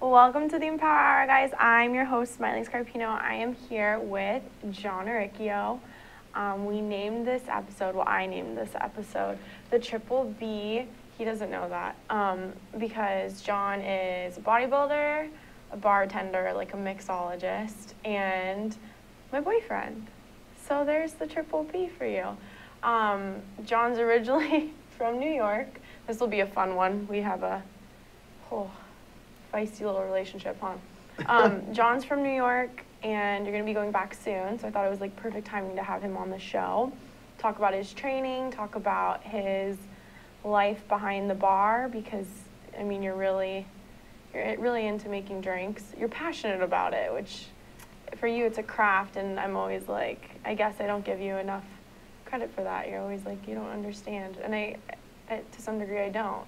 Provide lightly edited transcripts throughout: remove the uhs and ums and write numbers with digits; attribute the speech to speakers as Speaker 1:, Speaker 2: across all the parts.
Speaker 1: Welcome to the Empower Hour, guys. I'm your host, Maile Scarpino. I am here with John Aurruichio. We named this episode, well, I named this episode, the Triple B. He doesn't know that because John is a bodybuilder, a bartender, like a mixologist, and my boyfriend. So there's the Triple B for you. John's originally from New York. This will be a fun one. We have a whole feisty little relationship, huh? John's from New York, and you're going to be going back soon, so I thought it was like perfect timing to have him on the show. Talk about his training, talk about his life behind the bar, because, I mean, you're really into making drinks. You're passionate about it, which for you it's a craft, and I'm always like, I guess I don't give you enough credit for that. You're always like, you don't understand, and I to some degree I don't,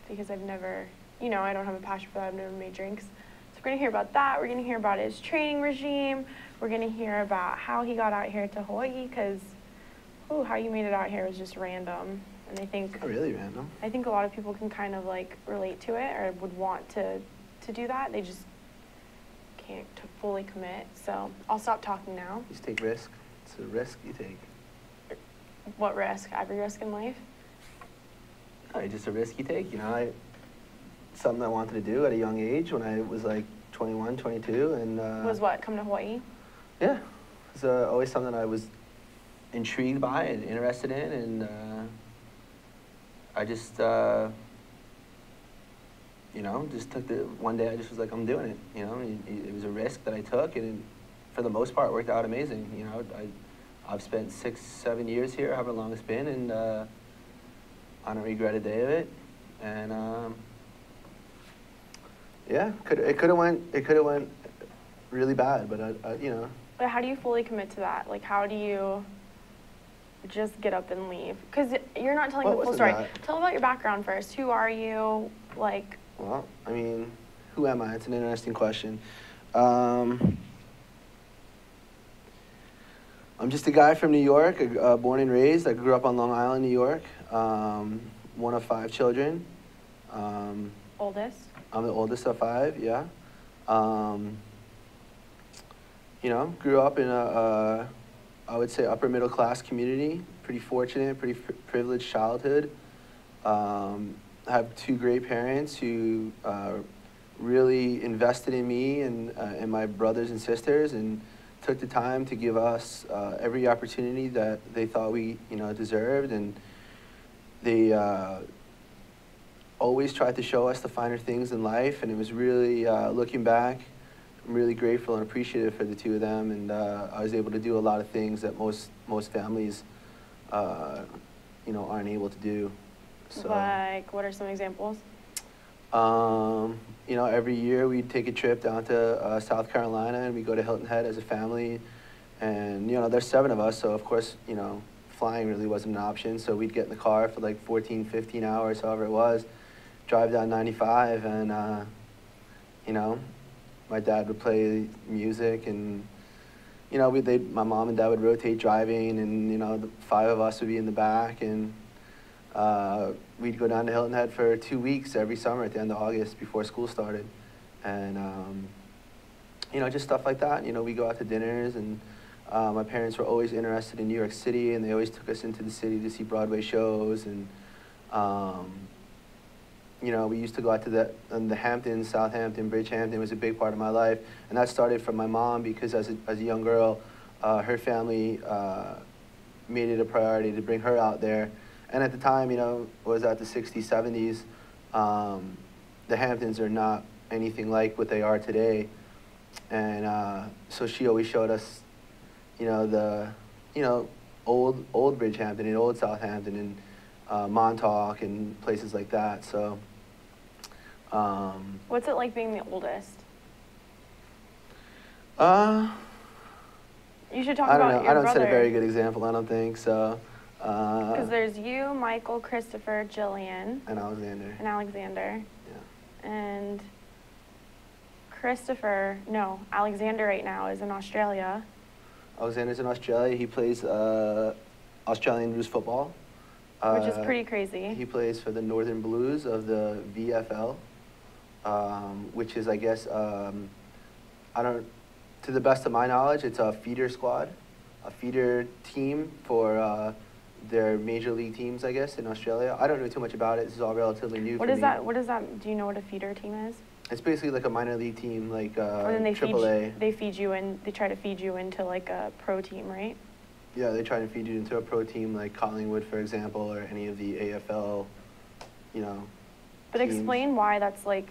Speaker 1: because I've never, you know, I don't have a passion for that. I've never made drinks. So we're going to hear about that. We're going to hear about his training regime. We're going to hear about how he got out here to Hawaii, because how you made it out here was just random. And I think
Speaker 2: really random. I
Speaker 1: think a lot of people can kind of like relate to it, or would want to do that. They just can't fully commit. So I'll stop talking now.
Speaker 2: You just take risk. It's a risk you take.
Speaker 1: What risk? Every risk in life?
Speaker 2: Just a risk you take, you know. Something I wanted to do at a young age when I was like 21, 22. And
Speaker 1: was what, come to Hawaii?
Speaker 2: Yeah. It was always something I was intrigued by and interested in, and I just, you know, just took one day I just was like, I'm doing it, you know. It was a risk that I took, and for the most part, it worked out amazing. You know, I've spent 6, 7 years here, however long it's been, and I don't regret a day of it. And yeah, it could have went really bad, but I you know.
Speaker 1: But how do you fully commit to that? Like, how do you just get up and leave? Because you're not telling the full story. Tell about your background first. Who are you? Like.
Speaker 2: Well, I mean, who am I? It's an interesting question. I'm just a guy from New York, born and raised. I grew up on Long Island, New York. One of 5 children.
Speaker 1: Oldest?
Speaker 2: I'm the oldest of 5, yeah. You know, grew up in a, I would say, upper middle class community. Pretty fortunate, pretty privileged childhood. I have 2 great parents who really invested in me and my brothers and sisters, and took the time to give us every opportunity that they thought we, you know, deserved. And they always tried to show us the finer things in life, and it was really, looking back, I'm really grateful and appreciative for the 2 of them, and I was able to do a lot of things that most families, you know, aren't able to do. So,
Speaker 1: like, what are some examples?
Speaker 2: You know, every year we'd take a trip down to South Carolina, and we'd go to Hilton Head as a family, and, you know, there's 7 of us, so of course, you know, flying really wasn't an option, so we'd get in the car for like 14, 15 hours, however it was, drive down 95, and, you know, my dad would play music, and, you know, my mom and dad would rotate driving, and, you know, the 5 of us would be in the back, and we'd go down to Hilton Head for 2 weeks every summer at the end of August before school started. And, you know, just stuff like that. You know, we go out to dinners, and my parents were always interested in New York City, and they always took us into the city to see Broadway shows. And, you know, we used to go out to the Hamptons, Southampton, Bridgehampton was a big part of my life. And that started from my mom, because as a young girl, her family made it a priority to bring her out there. And at the time, you know, it was at the 60s, 70s, the Hamptons are not anything like what they are today. And so she always showed us, you know, old Bridgehampton and old Southampton and Montauk and places like that. So.
Speaker 1: What's it like being the oldest? You should talk about your brother.
Speaker 2: I don't set a very good example, I don't think, so.
Speaker 1: Because there's you, Michael, Christopher, Jillian.
Speaker 2: And Alexander.
Speaker 1: Yeah. And Alexander right now is in Australia.
Speaker 2: Alexander's in Australia. He plays Australian rules football.
Speaker 1: Which is pretty crazy.
Speaker 2: He plays for the Northern Blues of the VFL. which is, I guess, I don't, to the best of my knowledge, it's a feeder squad, a feeder team for their major league teams, I guess, in Australia. I don't know too much about it. This is all relatively new for me.
Speaker 1: What is that? Do you know what a feeder team is?
Speaker 2: It's basically like a minor league team, like
Speaker 1: Or then they
Speaker 2: AAA.
Speaker 1: they feed you in. They try to feed you into like a pro team, right?
Speaker 2: Yeah, they try to feed you into a pro team like Collingwood, for example, or any of the AFL, you know.
Speaker 1: But
Speaker 2: teams.
Speaker 1: explain why that's like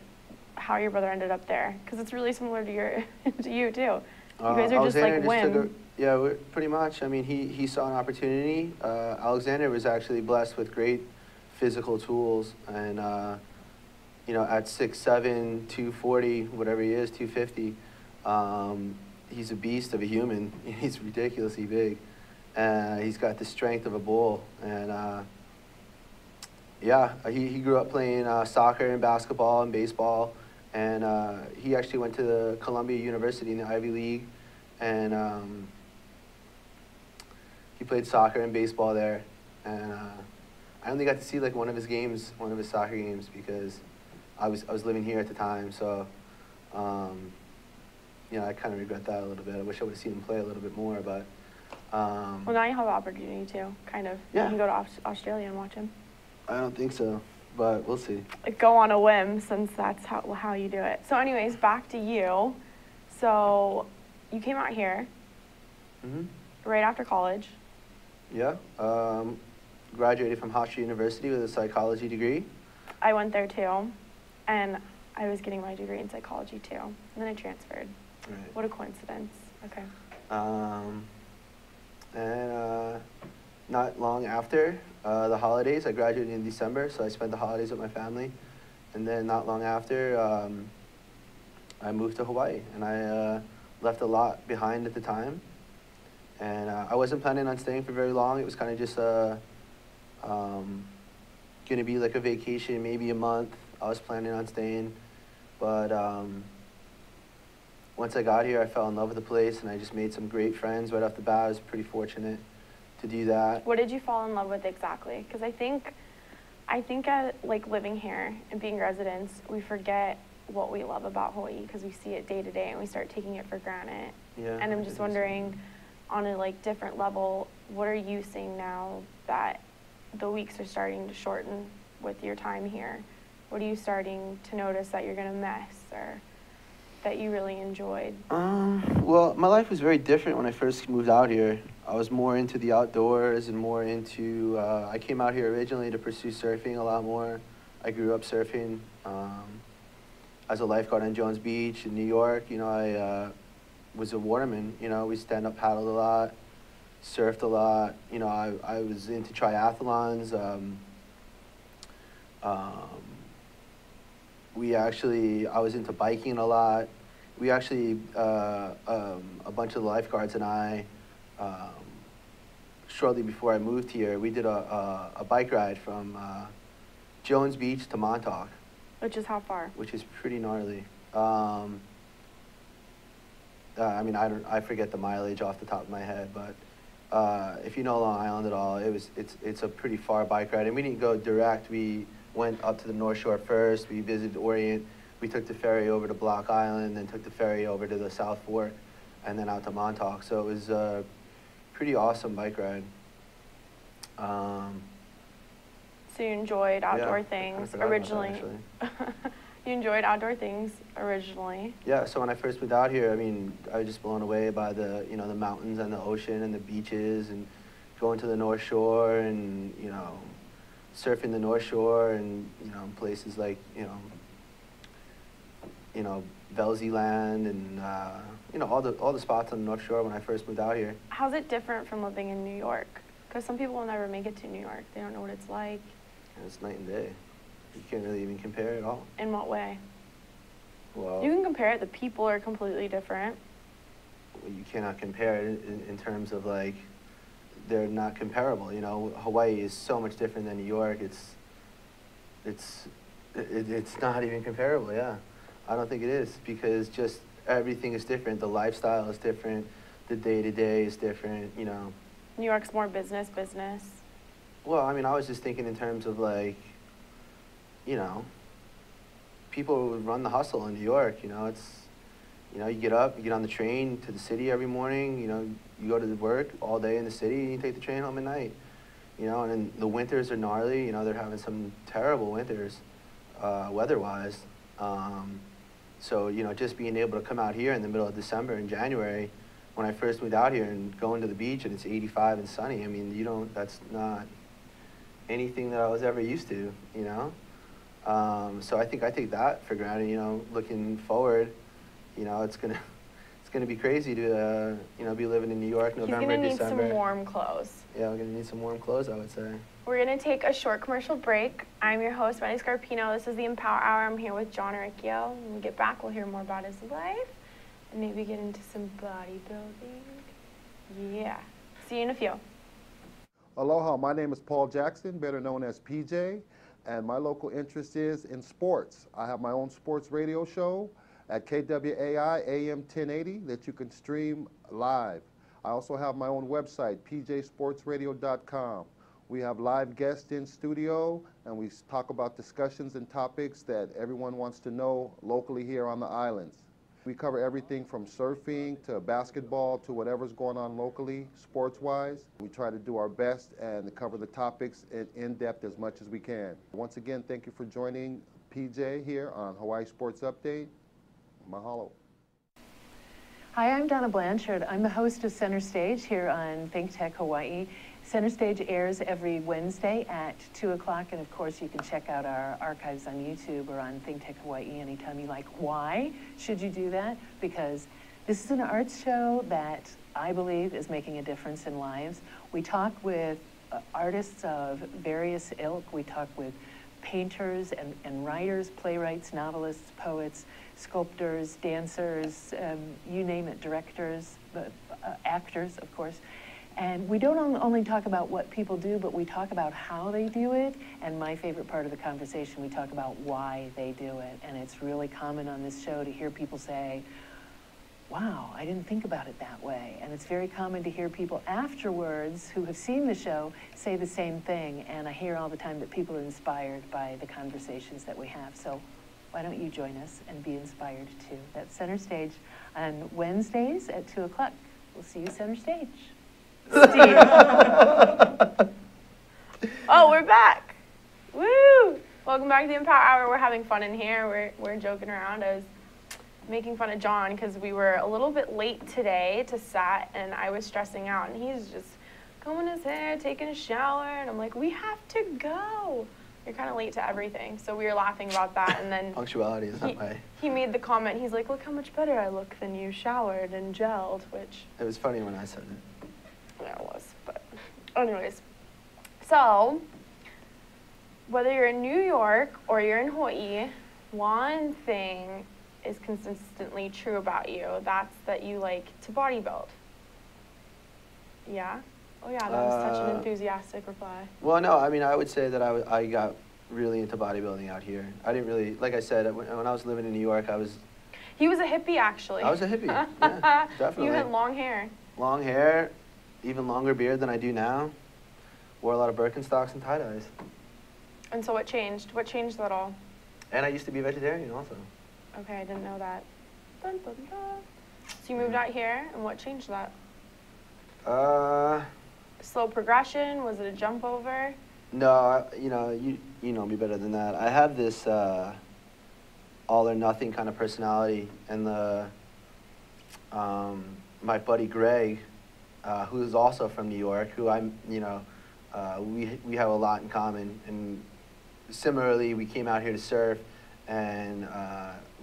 Speaker 1: how your brother ended up there, because it's really similar to your to you too. You guys are just like whim.
Speaker 2: Yeah, pretty much. I mean, he saw an opportunity. Alexander was actually blessed with great physical tools, and you know, at 6'7", 240, whatever he is, 250, he's a beast of a human. He's ridiculously big. He's got the strength of a bull, and yeah, he grew up playing soccer and basketball and baseball, and he actually went to the Columbia University in the Ivy League, and he played soccer and baseball there, and I only got to see like one of his soccer games, because I was living here at the time, so you know, I kind of regret that a little bit. I wish I would have seen him play a little bit more, but
Speaker 1: well, now you have the opportunity to, kind of.
Speaker 2: Yeah.
Speaker 1: You can go to Australia and watch him.
Speaker 2: I don't think so, but we'll see.
Speaker 1: Go on a whim, since that's how you do it. So anyways, back to you. So you came out here right after college.
Speaker 2: Yeah, graduated from Hofstra University with a psychology degree.
Speaker 1: I went there too, and I was getting my degree in psychology too, and then I transferred.
Speaker 2: Right.
Speaker 1: What a coincidence. Okay.
Speaker 2: And not long after the holidays, I graduated in December, so I spent the holidays with my family. And then not long after, I moved to Hawaii, and I left a lot behind at the time. And I wasn't planning on staying for very long. It was kind of just going to be like a vacation, maybe a month. I was planning on staying, but once I got here, I fell in love with the place, and I just made some great friends right off the bat. I was pretty fortunate to do that.
Speaker 1: What did you fall in love with exactly? Because I think like living here and being residents, we forget what we love about Hawaii because we see it day to day and we start taking it for granted.
Speaker 2: Yeah.
Speaker 1: And I'm just wondering, on a like different level, what are you seeing now that the weeks are starting to shorten with your time here? What are you starting to notice that you're gonna miss or that you really enjoyed?
Speaker 2: Well, my life was very different when I first moved out here. I was more into the outdoors and more into, I came out here originally to pursue surfing a lot more. I grew up surfing as a lifeguard on Jones Beach in New York. You know, I was a waterman. You know, we stand-up paddled a lot, surfed a lot. You know, I was into triathlons. I was into biking a lot. We actually, a bunch of the lifeguards and I, shortly before I moved here, we did a bike ride from Jones Beach to Montauk.
Speaker 1: Which is how far? Which
Speaker 2: is pretty gnarly. I mean, I forget the mileage off the top of my head, but if you know Long Island at all, it's a pretty far bike ride, and we didn't go direct. We went up to the North Shore first. We visited Orient. We took the ferry over to Block Island, then took the ferry over to the South Fork, and then out to Montauk. So it was a pretty awesome bike ride.
Speaker 1: So you enjoyed outdoor things originally. You enjoyed outdoor things originally.
Speaker 2: Yeah. So when I first moved out here, I mean, I was just blown away by the the mountains and the ocean and the beaches, and going to the North Shore and surfing the North Shore and places like Velzy Land and all the spots on the North Shore when I first moved out here.
Speaker 1: How's it different from living in New York? Because some people will never make it to New York. They don't know what it's like.
Speaker 2: And it's night and day. You can't really even compare it at all.
Speaker 1: In what way?
Speaker 2: Well,
Speaker 1: you can compare it. The people are completely different.
Speaker 2: Well, you cannot compare it in terms of like they're not comparable. Hawaii is so much different than New York. It's not even comparable. Yeah, I don't think it is, because just everything is different. The lifestyle is different. The day-to-day is different.
Speaker 1: New York's more business.
Speaker 2: Well, I mean, I was just thinking in terms of like, people who run the hustle in New York. You know, it's, you know, you get up, you get on the train to the city every morning. You know, you go to work all day in the city, and you take the train home at night. You know, and then the winters are gnarly. You know, they're having some terrible winters, weather-wise. So, you know, just being able to come out here in the middle of December and January, when I first moved out here and going to the beach and it's 85 and sunny, I mean, that's not anything that I was ever used to, you know? So I think I take that for granted, you know, looking forward, you know, it's gonna be crazy to, you know, be living in New York, November, December.
Speaker 1: He's gonna need some warm clothes.
Speaker 2: Yeah, I'm gonna need some warm clothes, I would say.
Speaker 1: We're gonna take a short commercial break. I'm your host, Maile Scarpino. This is the Empower Hour. I'm here with John Aurruichio. When we get back, we'll hear more about his life and maybe get into some bodybuilding. Yeah. See you in a few.
Speaker 3: Aloha, my name is Paul Jackson, better known as PJ, and my local interest is in sports. I have my own sports radio show at KWAI AM 1080 that you can stream live. I also have my own website, pjsportsradio.com. We have live guests in studio, and we talk about discussions and topics that everyone wants to know locally here on the islands. We cover everything from surfing to basketball to whatever's going on locally, sports-wise. We try to do our best and cover the topics in depth as much as we can. Once again, thank you for joining PJ here on Hawaii Sports Update. Mahalo.
Speaker 4: Hi, I'm Donna Blanchard. I'm the host of Center Stage here on ThinkTech Hawaii. Center Stage airs every Wednesday at 2 o'clock, and of course you can check out our archives on YouTube or on ThinkTech Hawaii anytime you like. Why should you do that? Because this is an arts show that I believe is making a difference in lives. We talk with artists of various ilk. We talk with painters and writers, playwrights, novelists, poets, sculptors, dancers, you name it, directors, actors, of course. And we don't only talk about what people do, but we talk about how they do it. And my favorite part of the conversation, we talk about why they do it. And it's really common on this show to hear people say, wow, I didn't think about it that way. And it's very common to hear people afterwards who have seen the show say the same thing. And I hear all the time that people are inspired by the conversations that we have. So why don't you join us and be inspired too? That's Center Stage on Wednesdays at 2 o'clock. We'll see you Center Stage. Steve.
Speaker 1: Oh, we're back. Woo! Welcome back to the Empower Hour. We're having fun in here. We're joking around. I was making fun of John because we were a little bit late today to set, and I was stressing out, and he's just combing his hair, taking a shower, and I'm like, we have to go. You're kind of late to everything. So we were laughing about that, and then
Speaker 2: Punctuality is not my...
Speaker 1: He made the comment, he's like, look how much better I look than you showered and gelled, which...
Speaker 2: It was funny when I said it.
Speaker 1: Yeah, it was, but anyways. So, whether you're in New York or you're in Hawaii, one thing is consistently true about you. That's that you like to bodybuild. Yeah? Oh yeah, that was such an enthusiastic reply.
Speaker 2: Well, no, I mean, I would say that I got really into bodybuilding out here. I didn't really, like I said, when I was living in New York,
Speaker 1: He was a hippie, actually.
Speaker 2: I was a hippie, yeah, definitely.
Speaker 1: You had long hair.
Speaker 2: Long hair, even longer beard than I do now. Wore a lot of Birkenstocks and tie-dyes.
Speaker 1: And so what changed? What changed that all?
Speaker 2: And I used to be a vegetarian also.
Speaker 1: Okay, I didn't know that. Dun, dun, dun. So you moved out here, and what changed that? Slow progression? Was it a jump over?
Speaker 2: No, you know me better than that. I have this all or nothing kind of personality, and my buddy Greg, who is also from New York, who we have a lot in common, and similarly, we came out here to surf, and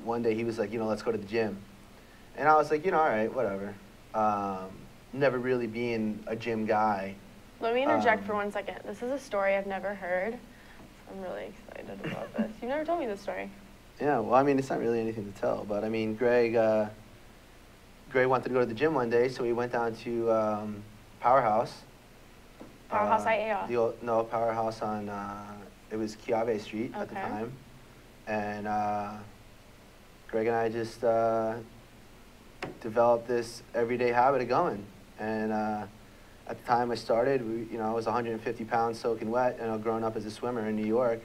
Speaker 2: one day he was like, let's go to the gym, and I was like, all right, whatever. Never really being a gym guy.
Speaker 1: Let me interject for 1 second. This is a story I've never heard. I'm really excited about this. You've never told me this story.
Speaker 2: Yeah, well, I mean, it's not really anything to tell, but I mean, Greg wanted to go to the gym one day, so we went down to Powerhouse.
Speaker 1: Powerhouse IAA?
Speaker 2: Powerhouse on, it was Kiave Street at the time. And Greg and I just developed this everyday habit of going. And at the time I started, I was 150 pounds soaking wet, growing up as a swimmer in New York.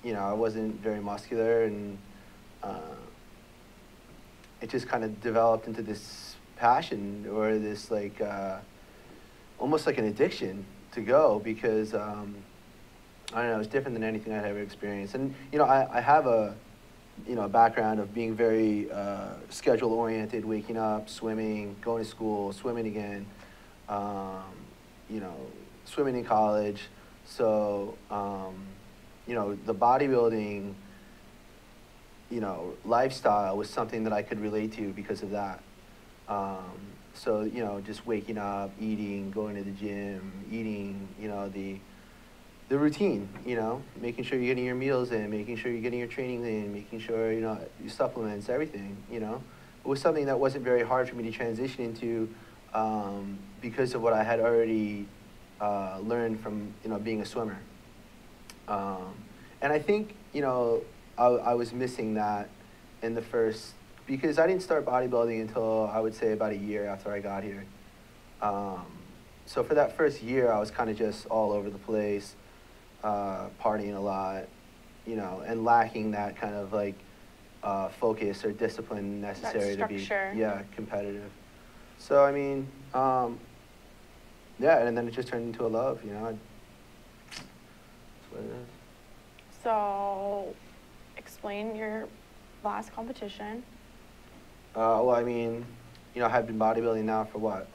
Speaker 2: you know, I wasn't very muscular, and it just kind of developed into this passion, or this like almost like an addiction to go, because I don't know, it's different than anything I'd ever experienced. And you know, I have a background of being very schedule oriented, waking up, swimming, going to school, swimming again, you know, swimming in college. So you know, the bodybuilding, you know, lifestyle was something that I could relate to because of that. So, you know, just waking up, eating, going to the gym, eating, you know, the routine, you know, making sure you're getting your meals in, making sure you're getting your training in, making sure, you know, your supplements, everything, you know. It was something that wasn't very hard for me to transition into because of what I had already learned from, you know, being a swimmer. And I think, you know, I was missing that in the first, because I didn't start bodybuilding until I would say about a year after I got here. So for that first year, I was kind of just all over the place, partying a lot, you know, and lacking that kind of like focus or discipline necessary to be, yeah, competitive. So I mean, yeah, and then it just turned into a love, you know. That's what it is.
Speaker 1: So, explain your last competition.
Speaker 2: Well, I mean, you know, I've been bodybuilding now for what,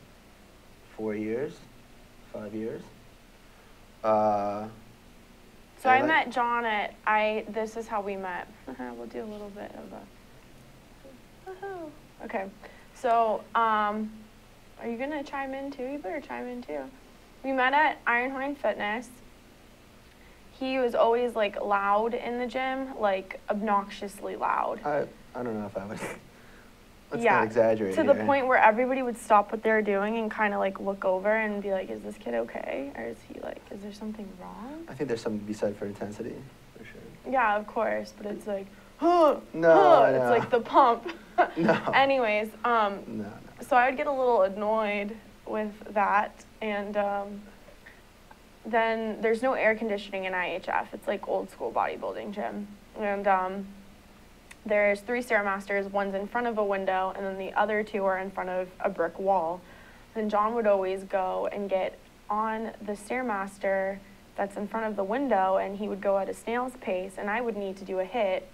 Speaker 2: 4 years, 5 years.
Speaker 1: So I met John at, this is how we met. We'll do a little bit of a, okay. So, are you gonna chime in too? You better chime in too. We met at Ironhorn Fitness. He was always like loud in the gym, like obnoxiously loud.
Speaker 2: I don't know if I would, let's
Speaker 1: yeah,
Speaker 2: not exaggerate
Speaker 1: to the
Speaker 2: here.
Speaker 1: point where everybody would stop what they were doing and kind of like look over and be like, is this kid okay? Or is he like, is there something wrong?
Speaker 2: I think there's something to be said for intensity, for sure.
Speaker 1: Yeah, of course, but it's like, huh,
Speaker 2: no,
Speaker 1: it's like the pump.
Speaker 2: No.
Speaker 1: Anyways,
Speaker 2: No.
Speaker 1: so I would get a little annoyed with that, and then there's no air conditioning in IHF. It's like old school bodybuilding gym, and there's 3 Stairmasters. One's in front of a window, and then the other 2 are in front of a brick wall. Then John would always go and get on the Stairmaster that's in front of the window, and he would go at a snail's pace, and I would need to do a HIIT,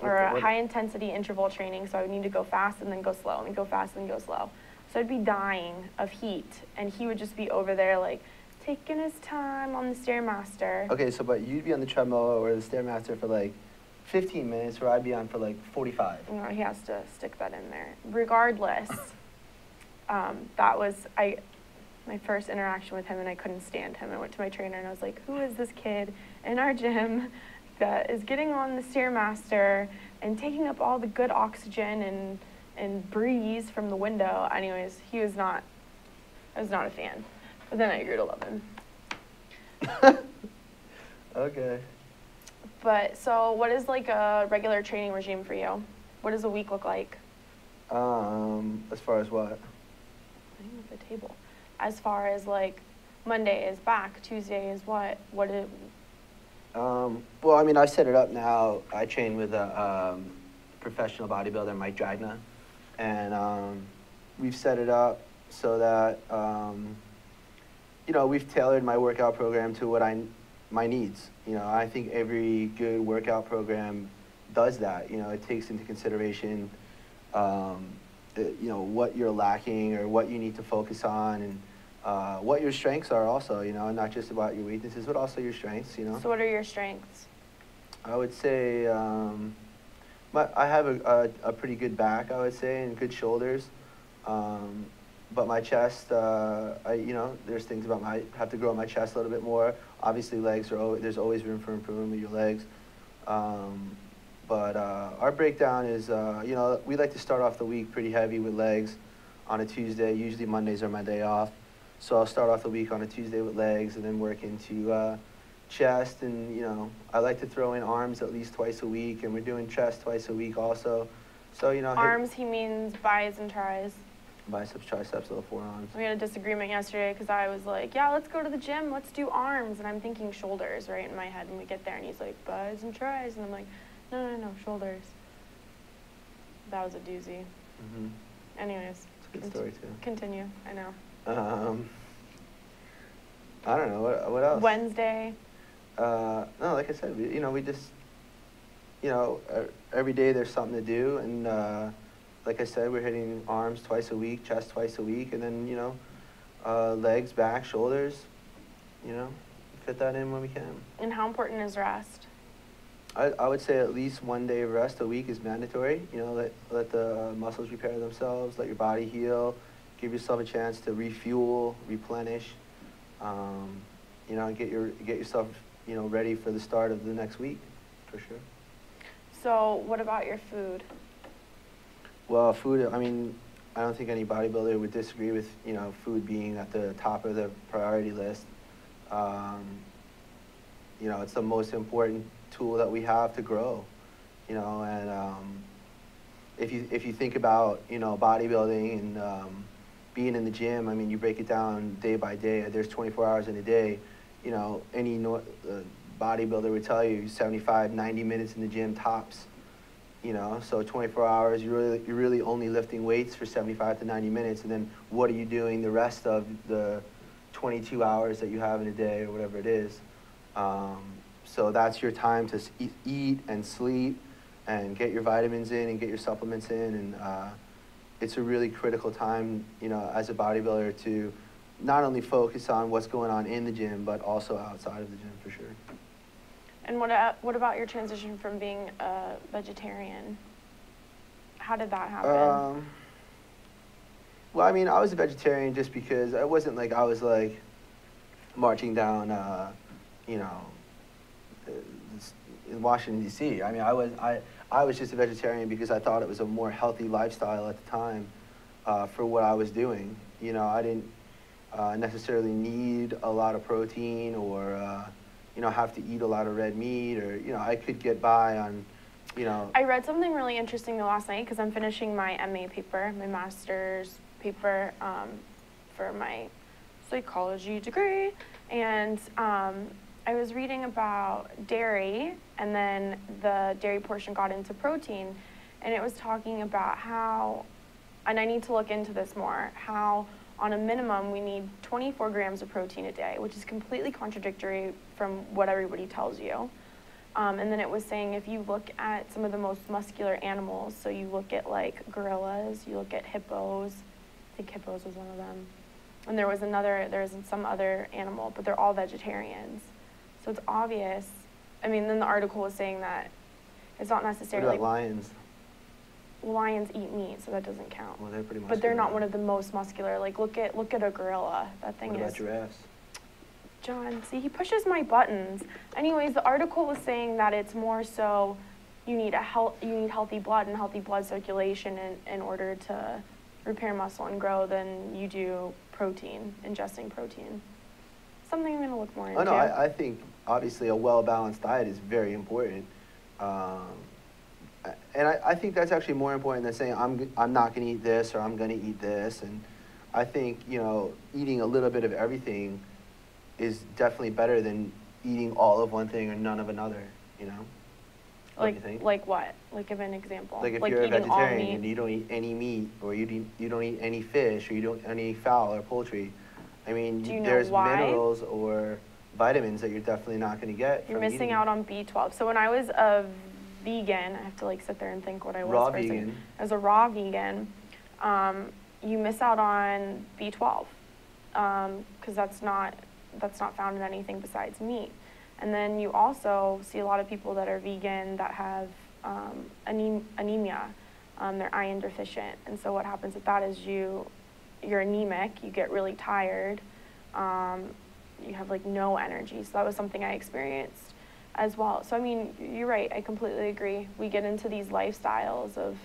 Speaker 1: or a high-intensity interval training, so I would need to go fast and then go slow, and then go fast and then go slow. So I'd be dying of heat, and he would just be over there, like, taking his time on the Stairmaster.
Speaker 2: Okay, so but you'd be on the treadmill or the Stairmaster for like 15 minutes, where I'd be on for like 45.
Speaker 1: You know, he has to stick that in there. Regardless, that was my first interaction with him, and I couldn't stand him. I went to my trainer, and I was like, who is this kid in our gym that is getting on the Stairmaster and taking up all the good oxygen and breeze from the window? Anyways, I was not a fan. But then I grew to love him.
Speaker 2: Okay.
Speaker 1: But so what is like a regular training regime for you? What does a week look like?
Speaker 2: As far as what?
Speaker 1: I think at the table. As far as like Monday is back, Tuesday is what?
Speaker 2: Well, I mean, I set it up now. I train with a professional bodybuilder, Mike Dragna, and we've set it up so that you know, we've tailored my workout program to what my needs. You know, I think every good workout program does that. You know, it takes into consideration, you know, what you're lacking or what you need to focus on, and what your strengths are also, you know, not just about your weaknesses, but also your strengths, you know.
Speaker 1: So what are your strengths? I
Speaker 2: would say I have a pretty good back, I would say, and good shoulders. But my chest, you know, there's things about have to grow my chest a little bit more. Obviously, legs there's always room for improvement with your legs. But our breakdown is, you know, we like to start off the week pretty heavy with legs on a Tuesday. Usually Mondays are my day off. So I'll start off the week on a Tuesday with legs and then work into chest. And, you know, I like to throw in arms at least twice a week, and we're doing chest twice a week also. So, you know.
Speaker 1: Arms, he means bis and tris.
Speaker 2: biceps, triceps, little forearms.
Speaker 1: We had a disagreement yesterday because I was like, yeah, let's go to the gym, let's do arms. And I'm thinking shoulders, right, in my head. And we get there and he's like, bis and tris. And I'm like, no, shoulders. That was a doozy.
Speaker 2: Mm-hmm.
Speaker 1: Anyways.
Speaker 2: It's a good story, too.
Speaker 1: Continue, I know.
Speaker 2: I don't know, what else?
Speaker 1: Wednesday.
Speaker 2: No, like I said, we just, every day there's something to do. And like I said, we're hitting arms twice a week, chest twice a week, and then, legs, back, shoulders, fit that in when we can.
Speaker 1: And how important is rest?
Speaker 2: I would say at least 1 day of rest a week is mandatory. Let the muscles repair themselves, let your body heal, give yourself a chance to refuel, replenish, and get yourself, ready for the start of the next week, for sure.
Speaker 1: So what about your food?
Speaker 2: Well, food, I don't think any bodybuilder would disagree with, food being at the top of the priority list. It's the most important tool that we have to grow, and if you think about, bodybuilding and being in the gym, you break it down day by day. There's 24 hours in a day. Any bodybuilder would tell you 75, 90 minutes in the gym tops. So 24 hours, you're really only lifting weights for 75 to 90 minutes, and then what are you doing the rest of the 22 hours that you have in a day or whatever it is? So that's your time to eat and sleep and get your vitamins in and get your supplements in, and it's a really critical time, as a bodybuilder to not only focus on what's going on in the gym, but also outside of the gym, for sure.
Speaker 1: And what about your transition from being a vegetarian? How did that happen?
Speaker 2: Well, I was a vegetarian just because it wasn't like I was like marching down, in Washington, D.C. I was just a vegetarian because I thought it was a more healthy lifestyle at the time for what I was doing. I didn't necessarily need a lot of protein or have to eat a lot of red meat, or I could get by on,
Speaker 1: I read something really interesting last night because I'm finishing my MA paper, my master's paper for my psychology degree, and I was reading about dairy, and then the dairy portion got into protein, and it was talking about how, and I need to look into this more, how on a minimum we need 24 grams of protein a day, which is completely contradictory from what everybody tells you. And then it was saying if you look at some of the most muscular animals, so you look at like gorillas, you look at hippos, I think hippos was one of them, and there was some other animal, but they're all vegetarians. So it's obvious. Then the article was saying that it's not necessarily.
Speaker 2: What about lions?
Speaker 1: Lions eat meat, so that doesn't count.
Speaker 2: Well, they're pretty muscular.
Speaker 1: But they're not one of the most muscular. Like, look at a gorilla. That thing is.
Speaker 2: What about giraffes?
Speaker 1: John, see, he pushes my buttons. Anyways, the article was saying that it's more so you need healthy blood and healthy blood circulation in order to repair muscle and grow than you do ingesting protein. Something I'm going to look more into.
Speaker 2: Oh, no, I think obviously a well-balanced diet is very important. And I think that's actually more important than saying I'm not going to eat this or I'm going to eat this. And I think, eating a little bit of everything is definitely better than eating all of one thing or none of another, What do you think?
Speaker 1: Like what? Like, give an example.
Speaker 2: Like if you're a vegetarian and you don't eat any meat, or you don't eat any fish, or you don't eat any fowl or poultry, there's minerals or vitamins that you're definitely not going to get.
Speaker 1: You're missing out on B12. So when I was a vegan, I have to sit there and think what I was.
Speaker 2: Raw vegan.
Speaker 1: As a raw vegan, you miss out on B12 because that's not found in anything besides meat. And then you also see a lot of people that are vegan that have anemia. They're iron deficient, and so what happens with that is you're anemic, you get really tired, you have no energy. So that was something I experienced as well. So you're right, I completely agree. We get into these lifestyles of,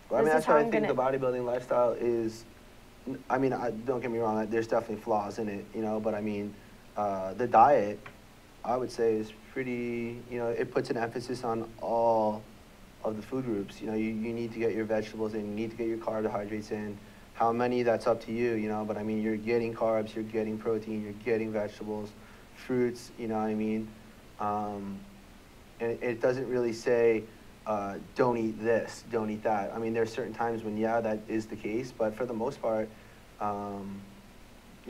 Speaker 2: that's why I think the bodybuilding lifestyle is, don't get me wrong, there's definitely flaws in it, but the diet, I would say, is pretty, it puts an emphasis on all of the food groups. You need to get your vegetables in, you need to get your carbohydrates in, How many, that's up to you, you know, but I mean, you're getting carbs, you're getting protein, you're getting vegetables, fruits, you know what I mean? And it doesn't really say, don't eat this, don't eat that. I mean, there's certain times when, yeah, that is the case, but for the most part, you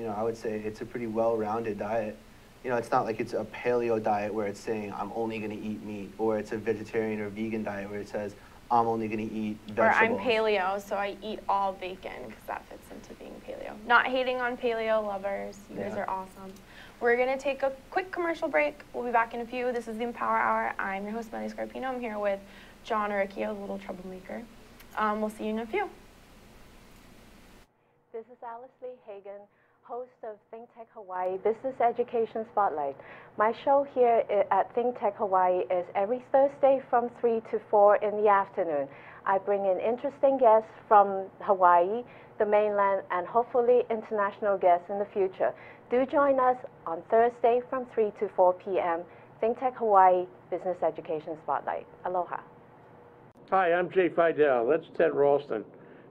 Speaker 2: know, I would say it's a pretty well-rounded diet. You know, it's not like it's a paleo diet where it's saying, I'm only gonna eat meat, or it's a vegetarian or vegan diet where it says, I'm only gonna eat vegetables.
Speaker 1: Or I'm paleo, so I eat all bacon, because that fits into being paleo. Not hating on paleo lovers, you guys are awesome. We're gonna take a quick commercial break. We'll be back in a few. This is the Empower Hour. I'm your host, Maile Scarpino. I'm here with John Aurruichio, the little troublemaker. We'll see you in a few.
Speaker 5: This is Alice Lee Hagan, host of ThinkTech Hawaii Business Education Spotlight. My show here at ThinkTech Hawaii is every Thursday from 3 to 4 in the afternoon. I bring in interesting guests from Hawaii, the mainland, and hopefully international guests in the future. Do join us on Thursday from 3 to 4 p.m. ThinkTech Hawaii Business Education Spotlight. Aloha.
Speaker 6: Hi, I'm Jay Fidel. That's Ted Ralston.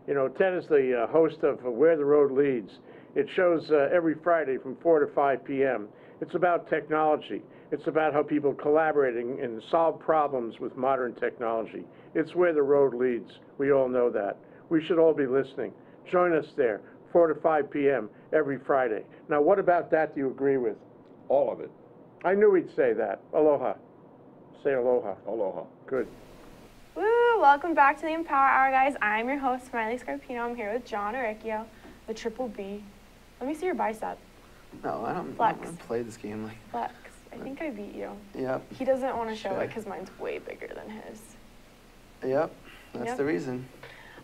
Speaker 6: You know, Ted is the host of Where the Road Leads. It shows every Friday from 4 to 5 p.m. It's about technology. It's about how people collaborating and solve problems with modern technology. It's where the road leads. We all know that. We should all be listening. Join us there, 4 to 5 p.m. every Friday. Now, what about that do you agree with?
Speaker 7: All of it.
Speaker 6: I knew he'd say that. Aloha. Say aloha.
Speaker 7: Aloha.
Speaker 6: Good.
Speaker 1: Woo! Welcome back to the Empower Hour, guys. I'm your host, Maile Scarpino. I'm here with John Aurruichio, the Triple B. Let me see your bicep.
Speaker 2: No, I don't play this game like.
Speaker 1: Flex. I think I beat you.
Speaker 2: Yep.
Speaker 1: He doesn't want to show it because mine's way bigger than his.
Speaker 2: Yep, that's the reason.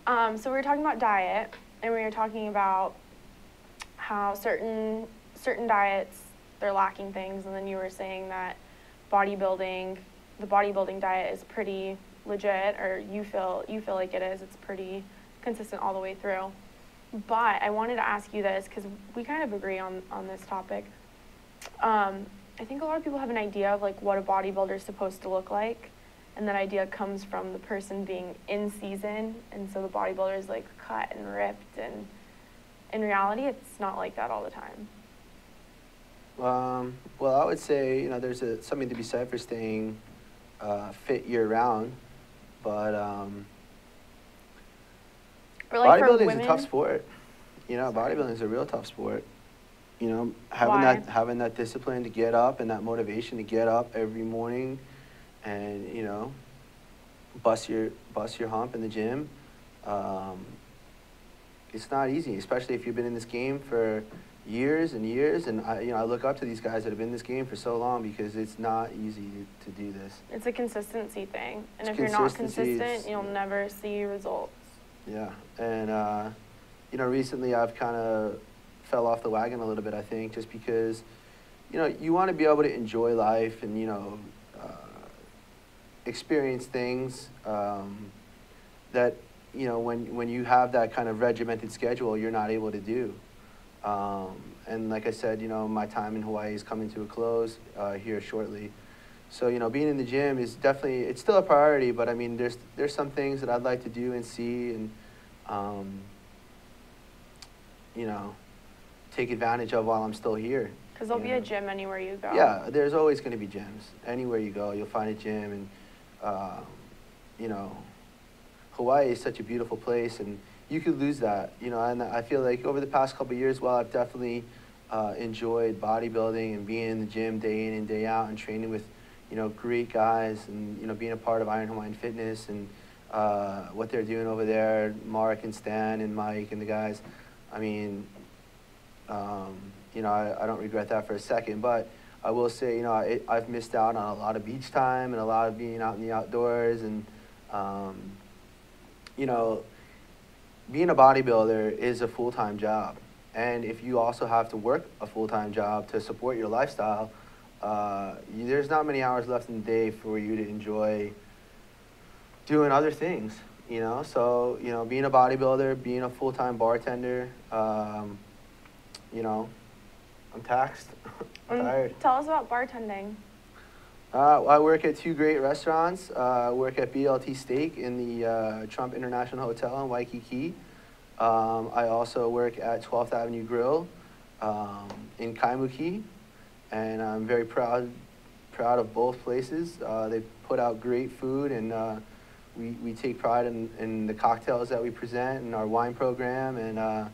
Speaker 1: So we were talking about diet, and we were talking about how certain diets, they're lacking things, and then you were saying that the bodybuilding diet is pretty legit, or you feel like it is. It's pretty consistent all the way through. But I wanted to ask you this, because we kind of agree on this topic. I think a lot of people have an idea of like what a bodybuilder is supposed to look like, and that idea comes from the person being in season, and so the bodybuilder is like cut and ripped, and in reality it's not like that all the time.
Speaker 2: Well, I would say, you know, there's something to be said for staying fit year-round, but
Speaker 1: like
Speaker 2: bodybuilding is a tough sport. You know, bodybuilding is a real tough sport. You know, having that discipline to get up and that motivation to get up every morning, and you know, bust your hump in the gym. It's not easy, especially if you've been in this game for years and years. And I look up to these guys that have been in this game for so long, because it's not easy to do this.
Speaker 1: It's a consistency thing, and if you're not consistent, you'll never see results. Yeah,
Speaker 2: and you know, recently I've kind of fell off the wagon a little bit, I think, just because, you know, you want to be able to enjoy life and, you know, experience things that, you know, when you have that kind of regimented schedule, you're not able to do. And like I said, you know, my time in Hawaii is coming to a close here shortly. So, you know, being in the gym is definitely, it's still a priority, but I mean, there's some things that I'd like to do and see and, you know, take advantage of while I'm still here.
Speaker 1: Because there'll be a gym anywhere you go.
Speaker 2: Yeah, there's always going to be gyms. Anywhere you go, you'll find a gym. And, you know, Hawaii is such a beautiful place, and you could lose that. You know, and I feel like over the past couple of years, while I've definitely enjoyed bodybuilding and being in the gym day in and day out and training with, you know, great guys, and, you know, being a part of Iron Hawaiian Fitness and what they're doing over there, Mark and Stan and Mike and the guys, I mean, you know, I don't regret that for a second, but I will say, you know, I've missed out on a lot of beach time and a lot of being out in the outdoors, and, you know, being a bodybuilder is a full-time job. And if you also have to work a full-time job to support your lifestyle, there's not many hours left in the day for you to enjoy doing other things, you know? So, you know, being a bodybuilder, being a full-time bartender, you know, I'm taxed. I'm tired.
Speaker 1: Tell us about bartending.
Speaker 2: I work at 2 great restaurants. I work at BLT Steak in the Trump International Hotel in Waikiki. I also work at 12th Avenue Grill in Kaimuki, and I'm very proud of both places. They put out great food, and we take pride in the cocktails that we present and our wine program, and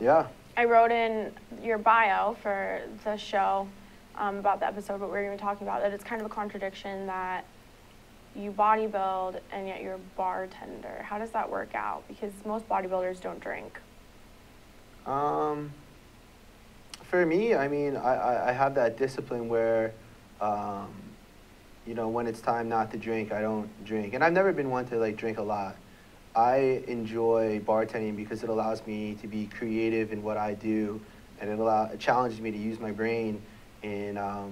Speaker 2: yeah.
Speaker 1: I wrote in your bio for the show about the episode, but we were even talking about that it's kind of a contradiction that you bodybuild and yet you're a bartender. How does that work out? Because most bodybuilders don't drink.
Speaker 2: For me, I mean, I have that discipline where, you know, when it's time not to drink, I don't drink. And I've never been one to like drink a lot. I enjoy bartending because it allows me to be creative in what I do, and it challenges me to use my brain in a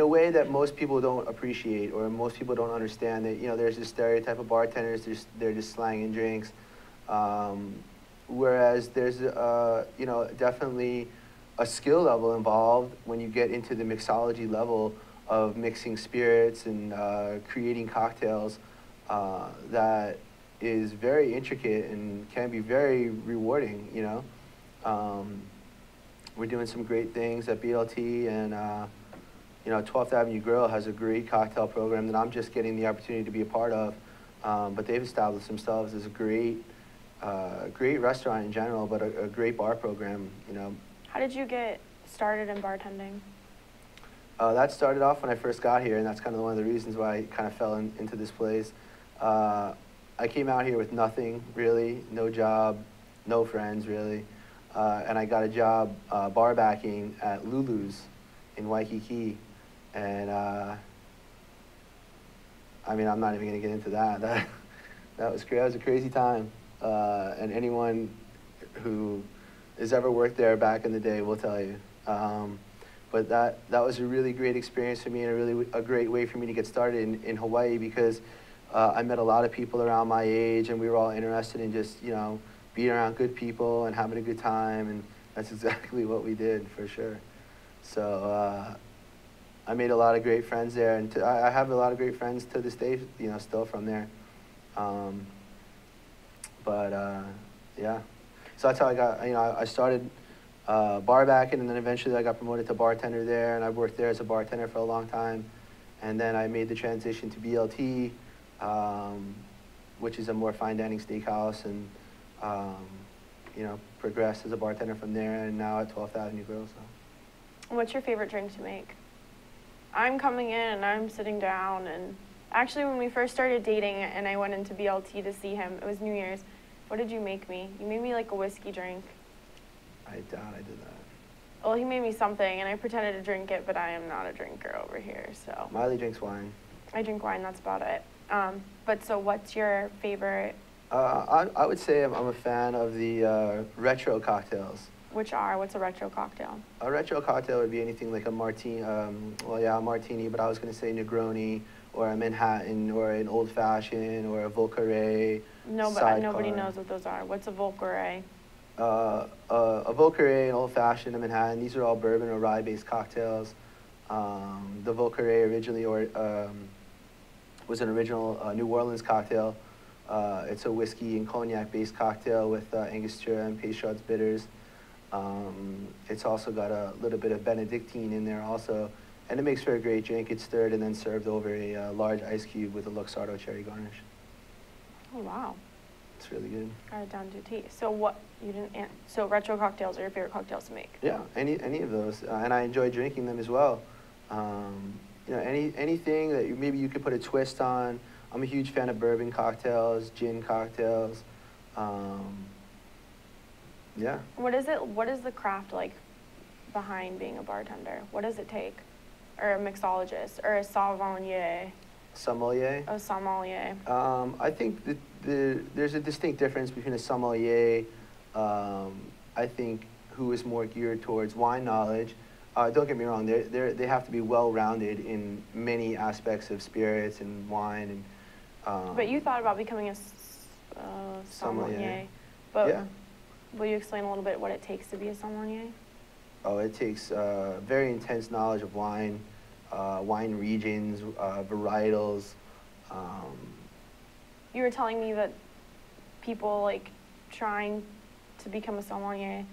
Speaker 2: way that most people don't appreciate, or most people don't understand. That, you know, there's this stereotype of bartenders, they're just slanging drinks, whereas there's you know, definitely a skill level involved when you get into the mixology level of mixing spirits and creating cocktails that is very intricate and can be very rewarding, you know. We're doing some great things at BLT, and you know, 12th Avenue Grill has a great cocktail program that I'm just getting the opportunity to be a part of, but they've established themselves as a great restaurant in general, but a great bar program, you know.
Speaker 1: How did you get started in bartending?
Speaker 2: That started off when I first got here, and that's kind of one of the reasons why I kind of fell into this place. I came out here with nothing, really, no job, no friends, really, and I got a job bar backing at Lulu's in Waikiki, and I mean, I'm not even going to get into that. That was a crazy time, and anyone who has ever worked there back in the day will tell you. But that was a really great experience for me, and a great way for me to get started in Hawaii, because I met a lot of people around my age, and we were all interested in just, you know, being around good people and having a good time, and that's exactly what we did, for sure. So I made a lot of great friends there, and I have a lot of great friends to this day, you know, still from there. Yeah, so that's how I got, you know, I started bar backing, and then eventually I got promoted to bartender there, and I worked there as a bartender for a long time. And then I made the transition to BLT, which is a more fine dining steakhouse, and you know, progressed as a bartender from there, and now at 12th Avenue Grill. So.
Speaker 1: What's your favorite drink to make? I'm coming in and I'm sitting down, and actually when we first started dating and I went into BLT to see him, it was New Year's. What did you make me? You made me like a whiskey drink.
Speaker 2: I doubt I did that.
Speaker 1: Well, he made me something, and I pretended to drink it, but I am not a drinker over here, so.
Speaker 2: Maile drinks wine.
Speaker 1: I drink wine, that's about it. But so what's your favorite?
Speaker 2: I would say I'm a fan of the retro cocktails.
Speaker 1: What's a retro cocktail?
Speaker 2: A retro cocktail would be anything like a martini, well, yeah, a martini, but I was going to say Negroni, or a Manhattan, or an Old Fashioned, or a Volcare.
Speaker 1: No, but nobody knows what those are. What's a Volcare?
Speaker 2: A Volcare, an Old Fashioned, a Manhattan. These are all bourbon or rye-based cocktails. The Volcare originally was an original New Orleans cocktail. It's a whiskey and cognac-based cocktail with Angostura and Peychaud's bitters. It's also got a little bit of Benedictine in there also, and it makes for a great drink. It's stirred and then served over a large ice cube with a Luxardo cherry garnish.
Speaker 1: Oh, wow.
Speaker 2: It's really good.
Speaker 1: Got it down to a T. So so retro cocktails are your favorite cocktails to make?
Speaker 2: Yeah, any of those, and I enjoy drinking them as well. You know, anything that maybe you could put a twist on. I'm a huge fan of bourbon cocktails, gin cocktails. Yeah. What is
Speaker 1: the craft like behind being a bartender? What does it take? Or a mixologist, or a sommelier?
Speaker 2: Sommelier?
Speaker 1: A sommelier.
Speaker 2: I think that there's a distinct difference between a sommelier, I think, who is more geared towards wine knowledge. Don't get me wrong, they have to be well-rounded in many aspects of spirits and wine. And
Speaker 1: but you thought about becoming a sommelier. But
Speaker 2: yeah.
Speaker 1: Will you explain a little bit what it takes to be a sommelier?
Speaker 2: Oh, it takes very intense knowledge of wine, wine regions, varietals.
Speaker 1: You were telling me that people like trying to become a sommelier,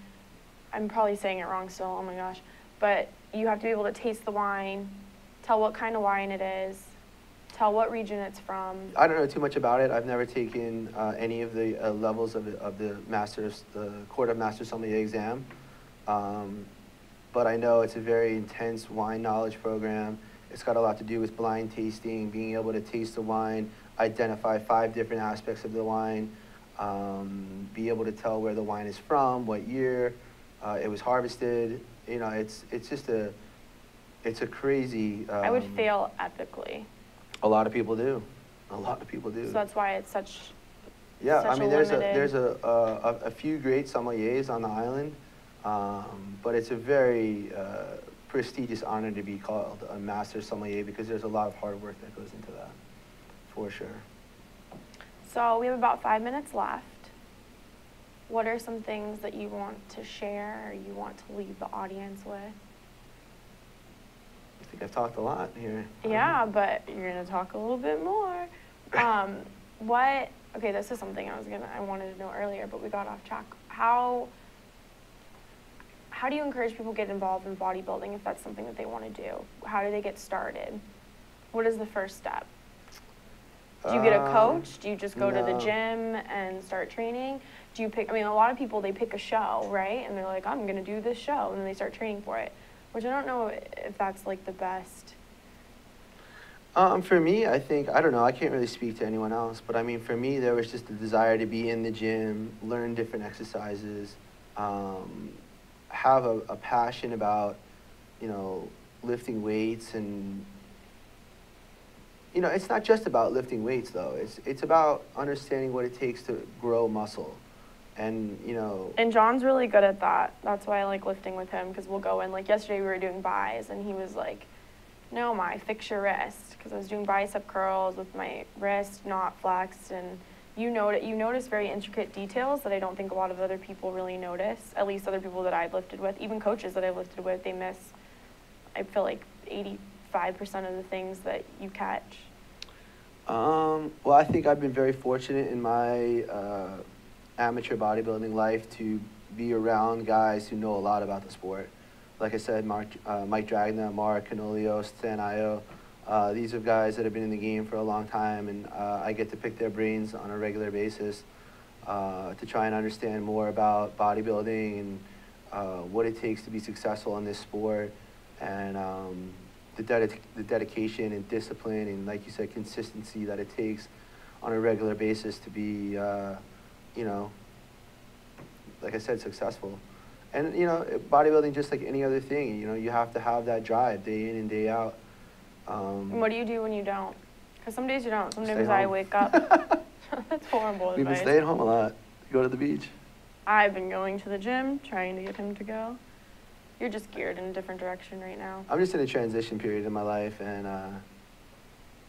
Speaker 1: I'm probably saying it wrong still, oh my gosh, but you have to be able to taste the wine, tell what kind of wine it is, tell what region it's from.
Speaker 2: I don't know too much about it. I've never taken any of the levels of the Court of Master Sommelier exam. But I know it's a very intense wine knowledge program. It's got a lot to do with blind tasting, being able to taste the wine, identify 5 different aspects of the wine, be able to tell where the wine is from, what year it was harvested. You know, it's a crazy.
Speaker 1: I would fail epically.
Speaker 2: A lot of people do. A lot of people do.
Speaker 1: So that's why it's such.
Speaker 2: Yeah,
Speaker 1: such
Speaker 2: I mean,
Speaker 1: a
Speaker 2: there's a few great sommeliers on the island, but it's a very prestigious honor to be called a master sommelier because there's a lot of hard work that goes into that, for sure.
Speaker 1: So we have about 5 minutes left. What are some things that you want to share or you want to leave the audience with?
Speaker 2: I think I've talked a lot here.
Speaker 1: Yeah, but you're gonna talk a little bit more. Okay, this is something I wanted to know earlier, but we got off track. How do you encourage people to get involved in bodybuilding if that's something that they want to do? How do they get started? What is the first step? Do you get a coach? Do you just go to the gym and start training? Do you pick, I mean, a lot of people, they pick a show, right? And they're like, I'm gonna do this show, and then they start training for it, which I don't know if that's like the best.
Speaker 2: For me, I think, I don't know, I can't really speak to anyone else, but I mean, for me, there was just a desire to be in the gym, learn different exercises, have a passion about, you know, lifting weights. And, you know, it's not just about lifting weights, though. It's about understanding what it takes to grow muscle. And, you know.
Speaker 1: And John's really good at that. That's why I like lifting with him, because we'll go in, like yesterday we were doing buys, and he was like, no, fix your wrist, because I was doing bicep curls with my wrist not flexed, and you notice very intricate details that I don't think a lot of other people really notice, at least other people that I've lifted with, even coaches that I've lifted with, they miss, I feel like 85% of the things that you catch.
Speaker 2: Well, I think I've been very fortunate in my amateur bodybuilding life to be around guys who know a lot about the sport. Like I said, Mike Dragna, Mark Canolio, Stan Io, these are guys that have been in the game for a long time, and I get to pick their brains on a regular basis to try and understand more about bodybuilding and what it takes to be successful in this sport, and the dedication and discipline and, like you said, consistency that it takes on a regular basis to be, you know, like I said, successful. And, you know, bodybuilding, just like any other thing, you know, you have to have that drive day in and day out.
Speaker 1: And what do you do when you don't? Because some days you don't. Some days
Speaker 2: I
Speaker 1: wake up. That's horrible
Speaker 2: We've been
Speaker 1: advice.
Speaker 2: staying home a lot. Go to the beach.
Speaker 1: I've been going to the gym, trying to get him to go. You're just geared in a different direction right now.
Speaker 2: I'm just in a transition period in my life, and,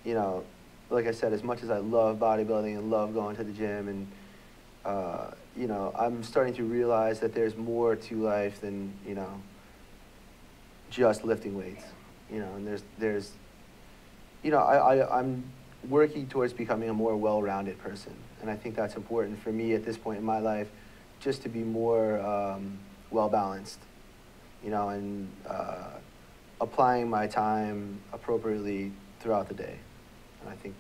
Speaker 2: you know, like I said, as much as I love bodybuilding and love going to the gym, and, you know, I'm starting to realize that there's more to life than, you know, just lifting weights. You know, and there's you know, I'm working towards becoming a more well-rounded person, and I think that's important for me at this point in my life, just to be more well-balanced, you know, and applying my time appropriately throughout the day. And I think,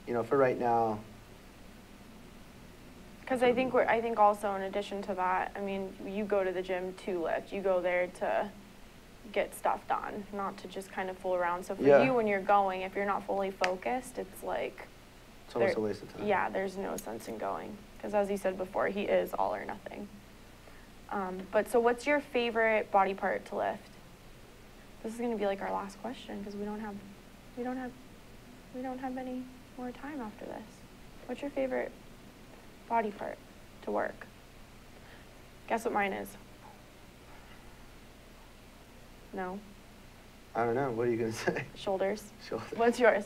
Speaker 2: you know, for right now.
Speaker 1: Because I think also in addition to that, I mean, you go to the gym to lift. You go there to get stuff done, not to just kind of fool around. So for you, when you're going, if you're not fully focused, it's like...
Speaker 2: It's almost a waste of time.
Speaker 1: Yeah, there's no sense in going. Because as you said before, he is all or nothing. But so what's your favorite body part to lift? This is going to be like our last question, because we don't have any more time after this. What's your favorite body part to work? Guess what mine is? No.
Speaker 2: I don't know. What are you going to say?
Speaker 1: Shoulders.
Speaker 2: Shoulders.
Speaker 1: What's yours?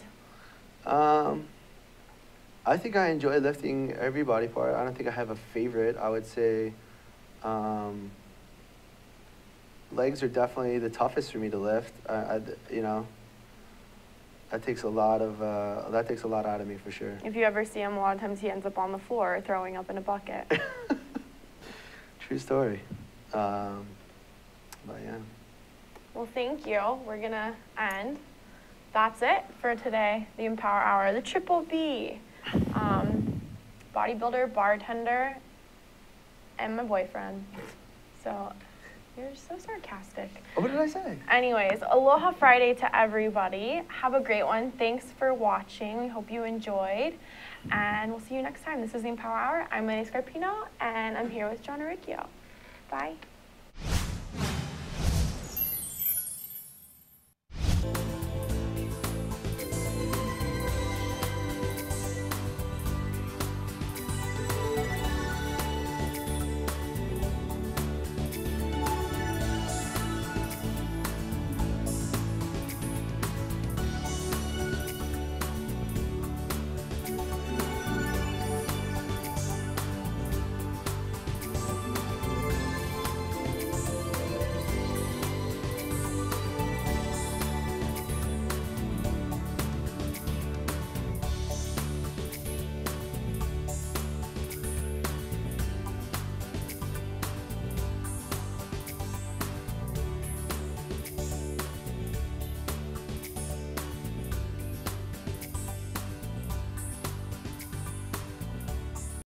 Speaker 2: I think I enjoy lifting every body part. I don't think I have a favorite. I would say legs are definitely the toughest for me to lift. You know, that takes a lot out of me for sure.
Speaker 1: If you ever see him, a lot of times he ends up on the floor throwing up in a bucket.
Speaker 2: True story. But yeah.
Speaker 1: Well, thank you. We're gonna end. That's it for today, the Empower Hour, the Triple B. Bodybuilder, bartender, and my boyfriend. So, you're so sarcastic.
Speaker 2: What did I say?
Speaker 1: Anyways, Aloha Friday to everybody. Have a great one. Thanks for watching. We hope you enjoyed. And we'll see you next time. This is the Empower Hour. I'm Maile Scarpino, and I'm here with John Aurruichio. Bye.